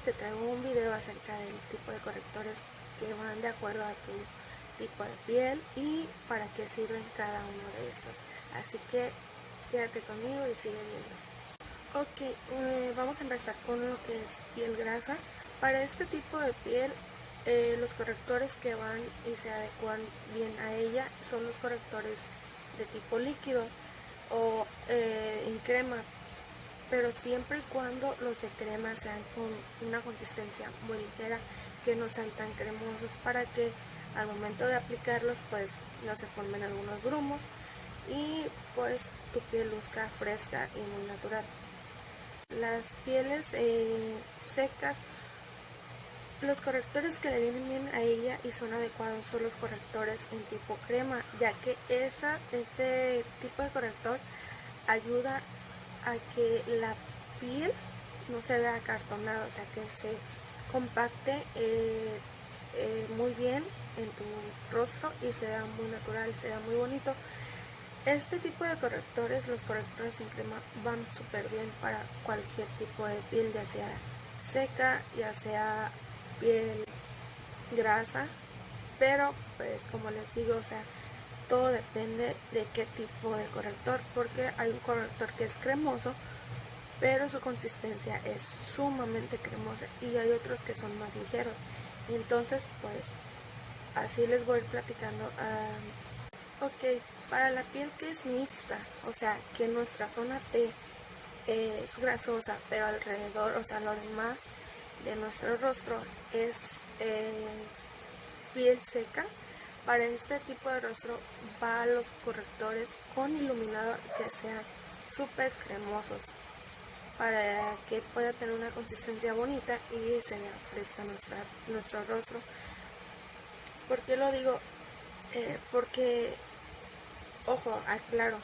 te traigo un video acerca del tipo de correctores que van de acuerdo a tu tipo de piel y para qué sirven cada uno de estos. Así que quédate conmigo y sigue viendo. Ok, vamos a empezar con lo que es piel grasa. Para este tipo de piel, los correctores que van y se adecuan bien a ella son los correctores de tipo líquido o en crema, pero siempre y cuando los de crema sean con una consistencia muy ligera, que no sean tan cremosos, para que al momento de aplicarlos pues no se formen algunos grumos y pues tu piel luzca fresca y muy natural. Las pieles secas, los correctores que le vienen bien a ella y son adecuados son los correctores en tipo crema, ya que este tipo de corrector ayuda a que la piel no se vea acartonada, o sea que se compacte muy bien en tu rostro y se vea muy natural, se vea muy bonito. Este tipo de correctores, los correctores en crema, van súper bien para cualquier tipo de piel, ya sea seca, ya sea piel grasa, pero pues como les digo, o sea, todo depende de qué tipo de corrector, porque hay un corrector que es cremoso, pero su consistencia es sumamente cremosa, y hay otros que son más ligeros. Entonces pues así les voy a ir platicando. Ok, para la piel que es mixta, o sea que nuestra zona T es grasosa, pero alrededor, o sea lo demás de nuestro rostro es piel seca, para este tipo de rostro va los correctores con iluminador que sean súper cremosos, para que pueda tener una consistencia bonita y se vea fresca nuestro rostro. ¿Por qué lo digo? Porque, ojo, aclaro,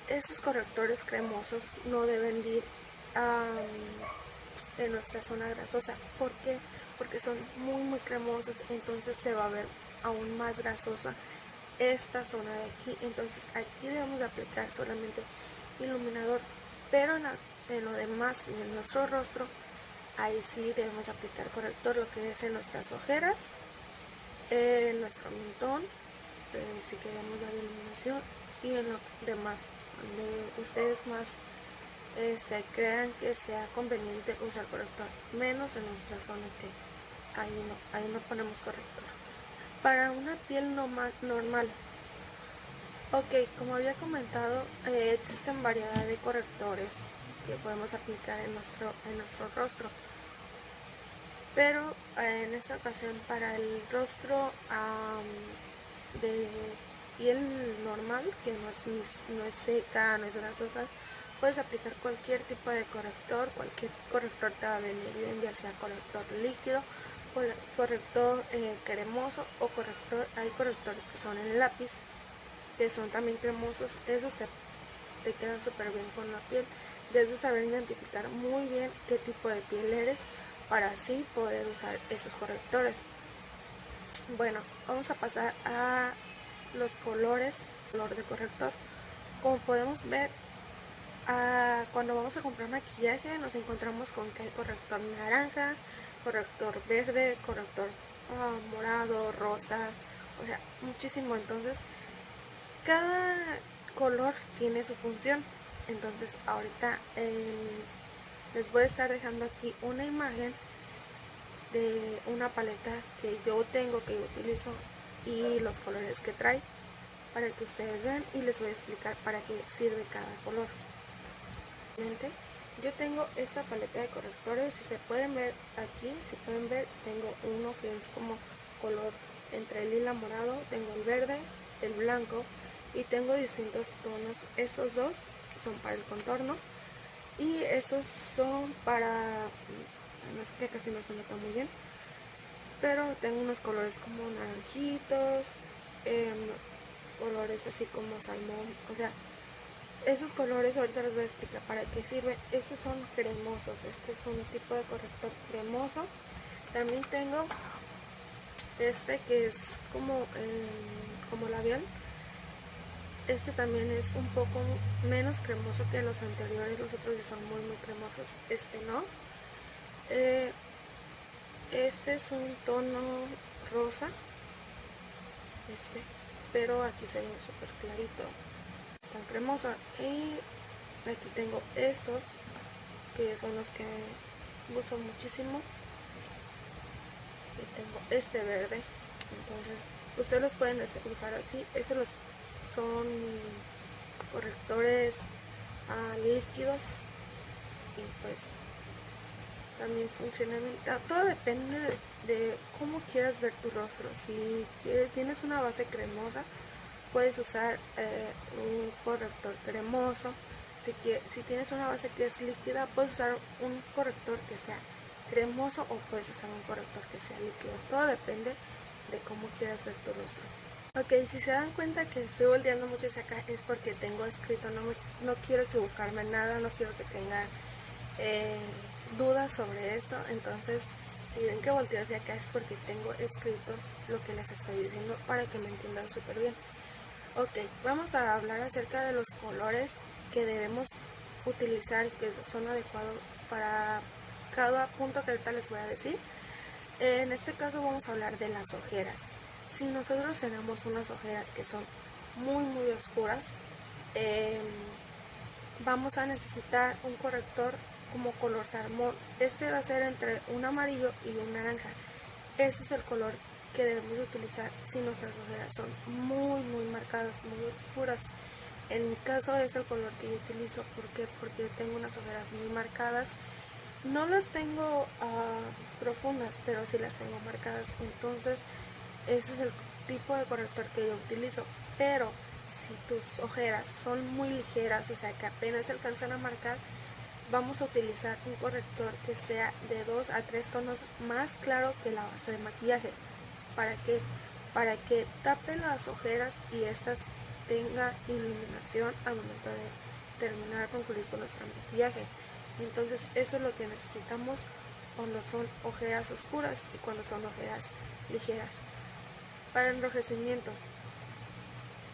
esos correctores cremosos no deben ir en nuestra zona grasosa. ¿Por qué? Porque son muy cremosos, entonces se va a ver aún más grasosa esta zona de aquí. Entonces aquí debemos de aplicar solamente iluminador, pero en lo demás, en nuestro rostro, ahí sí debemos aplicar corrector, lo que es en nuestras ojeras, en nuestro mentón, si queremos dar iluminación, y en lo demás, donde ustedes más crean que sea conveniente usar corrector, menos en nuestra zona T. Ahí no ponemos corrector. Para una piel normal, ok, como había comentado, existen variedad de correctores que podemos aplicar en nuestro rostro, pero en esta ocasión para el rostro de piel normal, que no es seca, no es grasosa, puedes aplicar cualquier tipo de corrector. Cualquier corrector te va a venir bien, ya sea corrector líquido, corrector cremoso o hay correctores que son en lápiz, que son también cremosos. Esos te quedan súper bien con la piel. Debes de saber identificar muy bien qué tipo de piel eres para así poder usar esos correctores. Bueno, vamos a pasar a los colores, color de corrector. Como podemos ver, cuando vamos a comprar maquillaje nos encontramos con que hay corrector naranja, corrector verde, corrector morado, rosa, o sea, muchísimo. Entonces cada color tiene su función. Entonces ahorita les voy a estar dejando aquí una imagen de una paleta que yo tengo, que yo utilizo, y los colores que trae, para que ustedes vean, y les voy a explicar para qué sirve cada color. Yo tengo esta paleta de correctores, si se pueden ver aquí, si pueden ver, tengo uno que es como color entre el lila morado, tengo el verde, el blanco, y tengo distintos tonos. Estos dos son para el contorno y estos son para, no es que casi no se nota muy bien, pero tengo unos colores como naranjitos, colores así como salmón, o sea, esos colores ahorita les voy a explicar para qué sirven. Estos son cremosos, este es un tipo de corrector cremoso. También tengo este que es como labial. Este también es un poco menos cremoso que los anteriores, los otros son muy cremosos, este no. Este es un tono rosa, pero aquí se ve súper clarito, tan cremoso. Y aquí tengo estos, que son los que uso muchísimo. Y tengo este verde, entonces ustedes los pueden usar así. Estos son correctores líquidos y pues también funcionan bien. Todo depende de cómo quieras ver tu rostro. Si tienes una base cremosa, puedes usar un corrector cremoso. Si tienes una base que es líquida, puedes usar un corrector que sea cremoso o puedes usar un corrector que sea líquido. Todo depende de cómo quieras ver tu rostro. Ok, si se dan cuenta que estoy volteando mucho hacia acá es porque tengo escrito, no quiero equivocarme en nada, no quiero que tengan dudas sobre esto. Entonces si ven que volteo hacia acá es porque tengo escrito lo que les estoy diciendo para que me entiendan súper bien. Ok, vamos a hablar acerca de los colores que debemos utilizar, que son adecuados para cada punto que ahorita les voy a decir. En este caso vamos a hablar de las ojeras. Si nosotros tenemos unas ojeras que son muy oscuras, vamos a necesitar un corrector como color salmón. Este va a ser entre un amarillo y un naranja. Ese es el color que debemos de utilizar si nuestras ojeras son muy marcadas, muy oscuras. En mi caso es el color que yo utilizo. ¿Por qué? Porque yo tengo unas ojeras muy marcadas. No las tengo profundas, pero sí las tengo marcadas. Entonces ese es el tipo de corrector que yo utilizo. Pero si tus ojeras son muy ligeras, o sea que apenas se alcanzan a marcar, vamos a utilizar un corrector que sea de 2 a 3 tonos más claro que la base de maquillaje. ¿Para qué? Para que tape las ojeras y estas tenga iluminación al momento de terminar, concluir con nuestro maquillaje. Entonces eso es lo que necesitamos cuando son ojeras oscuras y cuando son ojeras ligeras. Para enrojecimientos.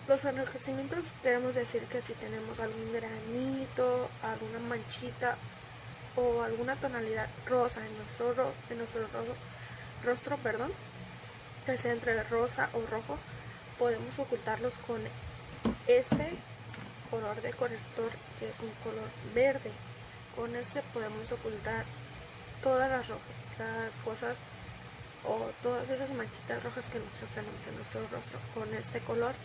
Los enrojecimientos queremos decir que si tenemos algún granito, alguna manchita o alguna tonalidad rosa en nuestro rostro, que sea entre rosa o rojo, podemos ocultarlos con este color de corrector, que es un color verde. Con este podemos ocultar todas las cosas o todas esas manchitas rojas que nosotros tenemos en nuestro rostro con este color.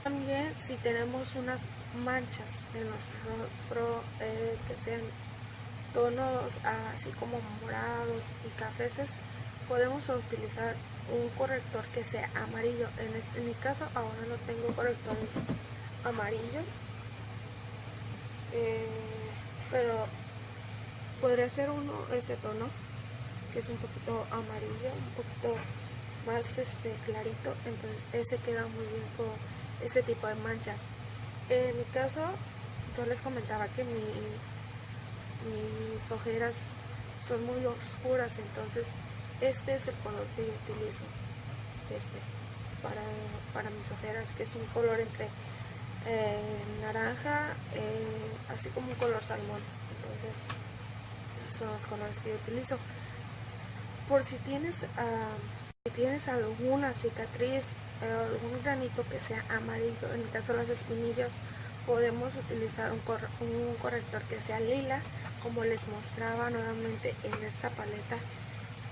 También si tenemos unas manchas en nuestro rostro que sean tonos así como morados y cafeces, podemos utilizar un corrector que sea amarillo. En mi caso ahora no tengo correctores amarillos, pero podría ser uno, este tono que es un poquito amarillo, un poquito más clarito. Entonces ese queda muy bien con ese tipo de manchas. En mi caso yo les comentaba que mis ojeras son muy oscuras, entonces este es el color que yo utilizo para mis ojeras, que es un color entre naranja, así como un color salmón. Entonces esos son los colores que yo utilizo. Por si tienes alguna cicatriz, algún granito que sea amarillo, en el caso de las espinillas, podemos utilizar un corrector que sea lila, como les mostraba nuevamente en esta paleta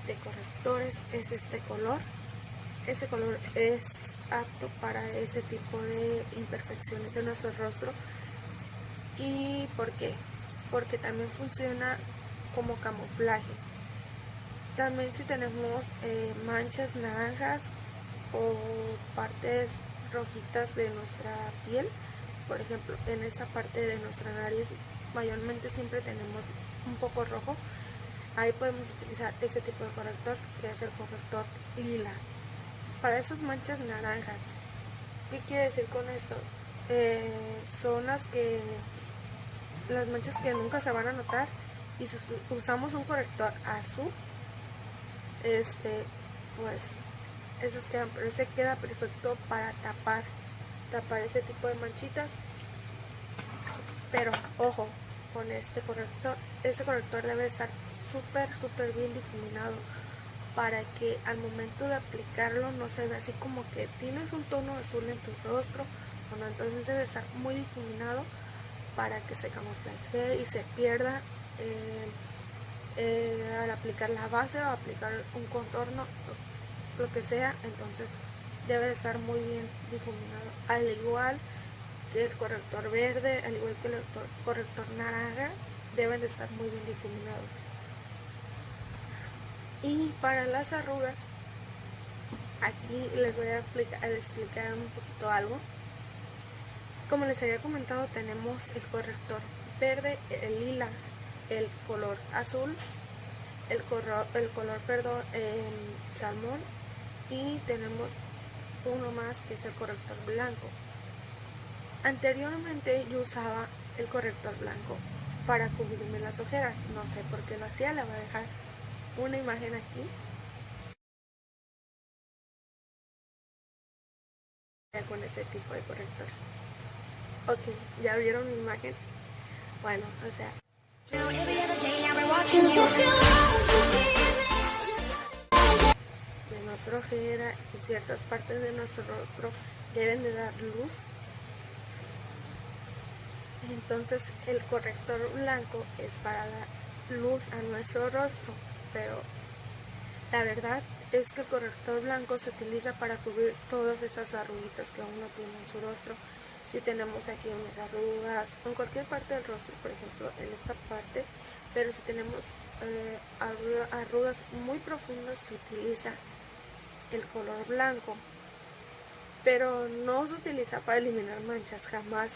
de correctores. Es este color. Ese color es apto para ese tipo de imperfecciones en nuestro rostro. ¿Y por qué? Porque también funciona como camuflaje. También si tenemos manchas naranjas o partes rojitas de nuestra piel, por ejemplo en esa parte de nuestra nariz mayormente siempre tenemos un poco rojo, ahí podemos utilizar ese tipo de corrector, que es el corrector lila. Para esas manchas naranjas, ¿qué quiere decir con esto? Son las manchas que nunca se van a notar, y si usamos un corrector azul, pues esos quedan, pero ese queda perfecto para tapar ese tipo de manchitas. Pero ojo con este corrector debe estar súper bien difuminado, para que al momento de aplicarlo no se vea así como que tienes un tono azul en tu rostro. Bueno, entonces debe estar muy difuminado para que se camuflaje y se pierda al aplicar la base o aplicar un contorno, lo que sea. Entonces debe de estar muy bien difuminado, al igual que el corrector verde, al igual que el corrector naranja, deben de estar muy bien difuminados. Y para las arrugas, aquí les voy a explicar un poquito algo. Como les había comentado, tenemos el corrector verde, el lila, el color azul, el color salmón, y tenemos uno más que es el corrector blanco. Anteriormente yo usaba el corrector blanco para cubrirme las ojeras, no sé por qué lo hacía. Le voy a dejar una imagen aquí con ese tipo de corrector. Ok, ya vieron mi imagen. Bueno, o sea, de nuestra ojera y ciertas partes de nuestro rostro deben de dar luz. Entonces el corrector blanco es para dar luz a nuestro rostro, pero la verdad es que el corrector blanco se utiliza para cubrir todas esas arruguitas que uno tiene en su rostro. Si tenemos aquí unas arrugas en cualquier parte del rostro, por ejemplo en esta parte, pero si tenemos arrugas muy profundas, se utiliza el color blanco, pero no se utiliza para eliminar manchas, jamás,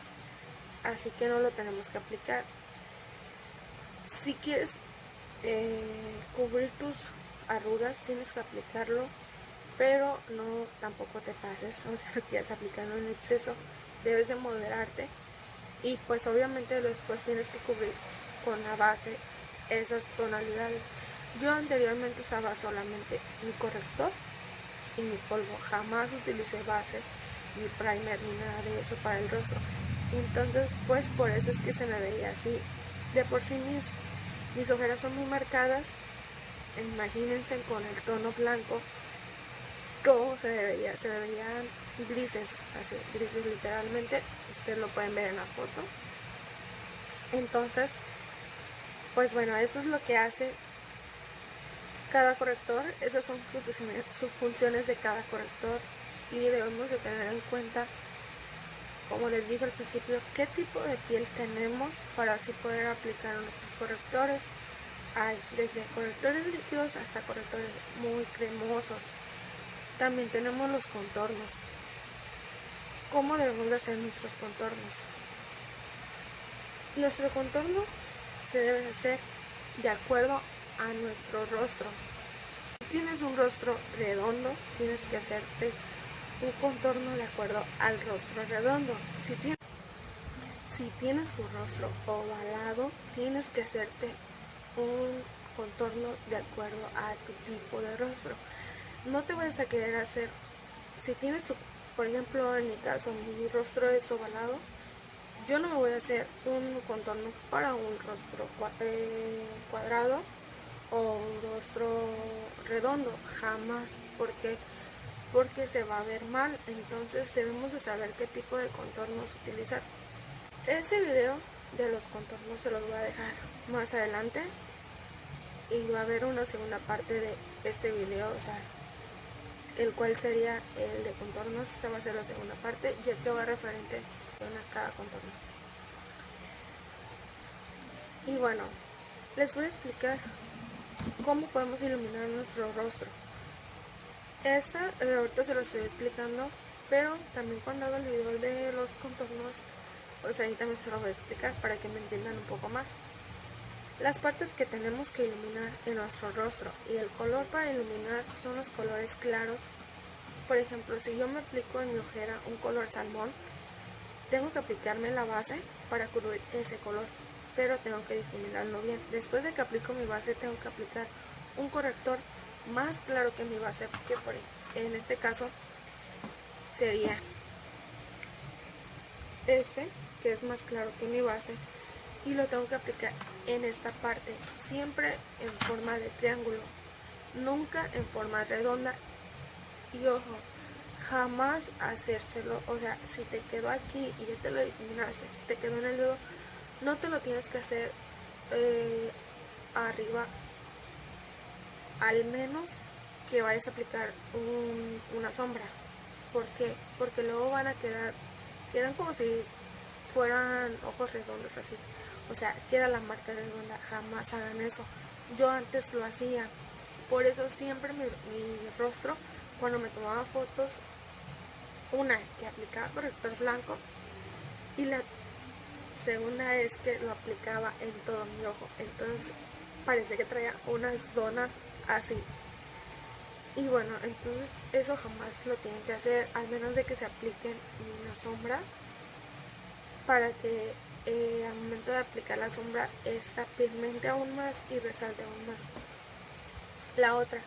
así que no lo tenemos que aplicar. Si quieres cubrir tus arrugas, tienes que aplicarlo, pero no tampoco te pases, o sea, no quieres aplicarlo en exceso, debes de moderarte. Y pues obviamente después tienes que cubrir con la base esas tonalidades. Yo anteriormente usaba solamente mi corrector y mi polvo, jamás utilicé base, ni primer, ni nada de eso para el rostro. Entonces pues por eso es que se me veía así. De por sí mis ojeras son muy marcadas. Imagínense con el tono blanco cómo se veían grises, así, grises literalmente. Ustedes lo pueden ver en la foto. Entonces pues bueno, eso es lo que hace cada corrector. Esas son sus funciones de cada corrector, y debemos de tener en cuenta, como les dije al principio, qué tipo de piel tenemos para así poder aplicar nuestros correctores. Hay desde correctores líquidos hasta correctores muy cremosos. También tenemos los contornos. ¿Cómo debemos de hacer nuestros contornos? Nuestro contorno se debe hacer de acuerdo a nuestro rostro. Si tienes un rostro redondo, tienes que hacerte un contorno de acuerdo al rostro redondo. Si tienes tu rostro ovalado, tienes que hacerte un contorno de acuerdo a tu tipo de rostro. No te vayas a querer hacer, si tienes por ejemplo en mi caso, mi rostro es ovalado, yo no me voy a hacer un contorno para un rostro cuadrado o un rostro redondo, jamás, porque se va a ver mal. Entonces debemos de saber qué tipo de contornos utilizar. Ese video de los contornos se los voy a dejar más adelante, y va a haber una segunda parte de este video, o sea, el cual sería el de contornos. Esa va a ser la segunda parte, ya que va referente a cada contorno. Y bueno, les voy a explicar cómo podemos iluminar nuestro rostro. Ahorita se lo estoy explicando, pero también cuando haga el video de los contornos, pues ahí también se lo voy a explicar para que me entiendan un poco más. Las partes que tenemos que iluminar en nuestro rostro y el color para iluminar son los colores claros. Por ejemplo, si yo me aplico en mi ojera un color salmón, tengo que aplicarme la base para cubrir ese color, pero tengo que difuminarlo bien. Después de que aplico mi base, tengo que aplicar un corrector más claro que mi base, que en este caso sería este, que es más claro que mi base. y lo tengo que aplicar en esta parte, siempre en forma de triángulo, nunca en forma redonda. Y ojo, jamás hacérselo, o sea, si te quedó aquí y ya te lo difuminaste, si te quedó en el dedo, no te lo tienes que hacer arriba, al menos que vayas a aplicar una sombra. ¿Por qué? Porque luego van a quedan como si fueran ojos redondos así, o sea, queda la marca redonda. Jamás hagan eso. Yo antes lo hacía, por eso siempre mi rostro, cuando me tomaba fotos, una que aplicaba corrector blanco y la segunda es que lo aplicaba en todo mi ojo, entonces parecía que traía unas donas así. Y bueno, entonces eso jamás lo tienen que hacer, al menos de que se apliquen una sombra, para que al momento de aplicar la sombra esta pigmente aún más y resalte aún más. La otra,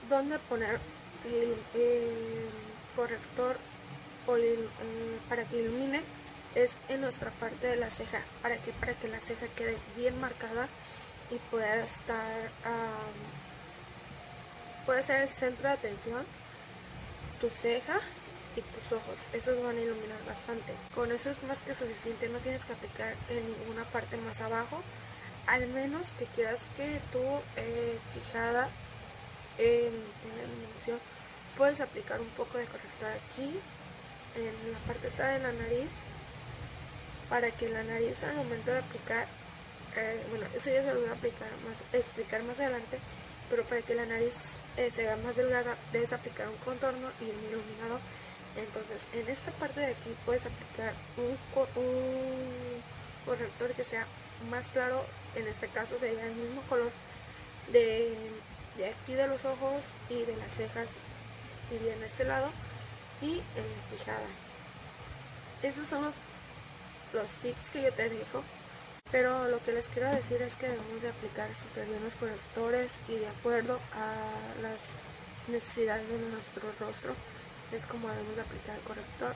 donde poner el corrector o para que ilumine, es en nuestra parte de la ceja. Para que la ceja quede bien marcada y pueda estar puede ser el centro de atención tu ceja y tus ojos. Esos van a iluminar bastante. Con eso es más que suficiente, no tienes que aplicar en ninguna parte más abajo, al menos que quieras que tu quijada en la iluminación, puedes aplicar un poco de corrector aquí en la parte esta de la nariz, para que la nariz al momento de aplicar, bueno, eso ya se lo voy a explicar más adelante, pero para que la nariz se vea más delgada, debes aplicar un contorno y un iluminador. Entonces en esta parte de aquí puedes aplicar un corrector que sea más claro, en este caso sería el mismo color de aquí de los ojos y de las cejas, y en este lado y en la quijada. Esos son los tips que yo te dejo, pero lo que les quiero decir es que debemos de aplicar súper bien los correctores y de acuerdo a las necesidades de nuestro rostro es como debemos de aplicar el corrector.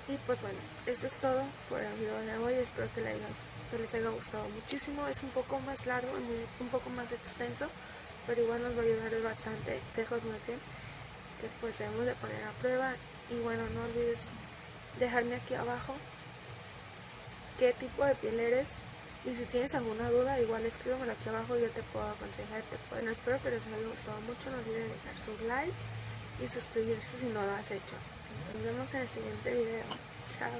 Y pues bueno, eso es todo por el video de hoy. Espero que les haya gustado muchísimo. Es un poco más largo, un poco más extenso, pero igual nos va a ayudar bastante. Consejos muy bien que pues debemos de poner a prueba. Y bueno, no olvides dejarme aquí abajo qué tipo de piel eres, y si tienes alguna duda igual escríbemelo aquí abajo y yo te puedo aconsejar. Bueno, espero que les haya gustado mucho. No olviden dejar su like y suscribirse si no lo has hecho. Nos vemos en el siguiente video. Chao.